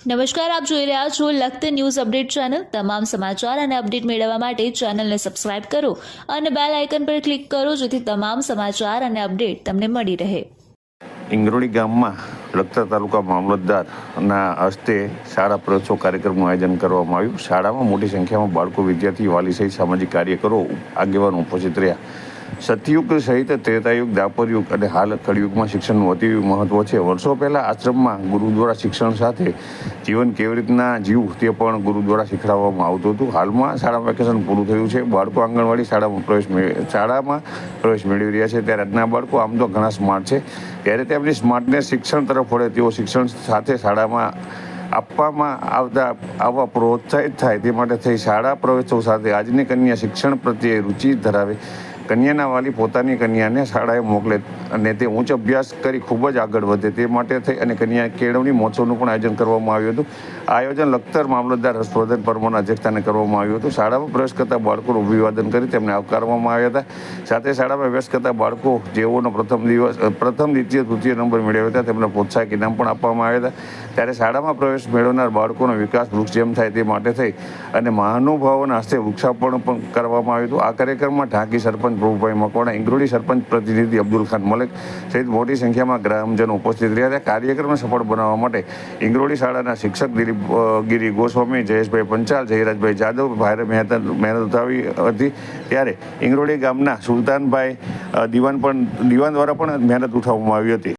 નમસ્કાર, આપ જોઈ રહ્યા છો લખત ન્યૂઝ અપડેટ ચેનલ। તમામ સમાચાર અને અપડેટ મેળવવા માટે ચેનલને સબસ્ક્રાઇબ કરો અને બેલ આઇકન પર ક્લિક કરો જેથી તમામ સમાચાર અને અપડેટ તમને મળી રહે। ઇંગરોળી ગામમાં લખતર તાલુકા મામલતદારના હસ્તે શાળા પ્રવેશોત્સવ કાર્યક્રમનું આયોજન કરવામાં આવ્યું। શાળામાં મોટી સંખ્યામાં બાળકો, વિદ્યાર્થીઓ, વાલી સહિત સામાજિક કાર્યકરો, આગેવાનો ઉપસ્થિત રહ્યા। સતયુગ સહિત ત્રેતાયુગ, દ્વાપરયુગ અને હાલ કળિયુગમાં શિક્ષણનું અતિ મહત્વ છે। વર્ષો પહેલાં આશ્રમમાં ગુરુ દ્વારા શિક્ષણ સાથે જીવન કેવી રીતના જીવવું તે પણ ગુરુ દ્વારા શીખવાડવામાં આવતું હતું। હાલમાં શાળા વેકેશન પૂરું થયું છે, બાળકો આંગણવાડી શાળામાં પ્રવેશ મેળવી રહ્યા છે। ત્યારે આજના બાળકો આમ તો ઘણા સ્માર્ટ છે, ત્યારે તેમની સ્માર્ટનેસ શિક્ષણ તરફ વળે તેઓ શિક્ષણ સાથે શાળામાં આપવામાં આવવા પ્રોત્સાહિત થાય તે માટે થઈ શાળા પ્રવેશોત્સવ સાથે આજની કન્યા શિક્ષણ પ્રત્યે રુચિ ધરાવે। કન્યાના વાલી પોતાની કન્યાને શાળાએ મોકલે અને તે ઉચ્ચ અભ્યાસ કરી ખૂબ જ આગળ વધે તે માટે થઈ અને કન્યા કેળવણી મહોત્સવનું પણ આયોજન કરવામાં આવ્યું હતું। આ આયોજન લખતર મામલતદાર હર્ષવર્ધન પરમારના અધ્યક્ષસ્થાને કરવામાં આવ્યું હતું। શાળામાં પ્રવેશ કરતા બાળકોનું અભિવાદન કરી તેમને આવકારવામાં આવ્યા હતા। સાથે શાળામાં પ્રવેશ કરતા બાળકો જેઓનો પ્રથમ, દ્વિતીય, તૃતીય નંબર મેળવ્યા હતા તેમને પ્રોત્સાહક ઇનામ પણ આપવામાં આવ્યા હતા। ત્યારે શાળામાં પ્રવેશ મેળવનાર બાળકોનો વિકાસ વૃક્ષ જેમ થાય તે માટે થઈ અને મહાનુભાવોના હસ્તે વૃક્ષારોપણ પણ કરવામાં આવ્યું હતું। આ કાર્યક્રમમાં ઢાંકી સરપંચ પ્રભુભાઈ મકવાણા, ઇંગરોળી સરપંચ પ્રતિનિધિ અબ્દુલ ખાન મલિક સહિત મોટી સંખ્યામાં ગ્રામજનો ઉપસ્થિત રહ્યા હતા। કાર્યક્રમને સફળ બનાવવા માટે ઇંગરોળી શાળાના શિક્ષક દિલીપ ગિરી ગોસ્વામી, જયેશભાઈ પંચાલ, જયરાજભાઈ જાદવ ભારે મહેનત ઉઠાવી હતી। ત્યારે ઇંગરોળી ગામના સુલતાનભાઈ દિવાન દ્વારા પણ મહેનત ઉઠાવવામાં આવી હતી।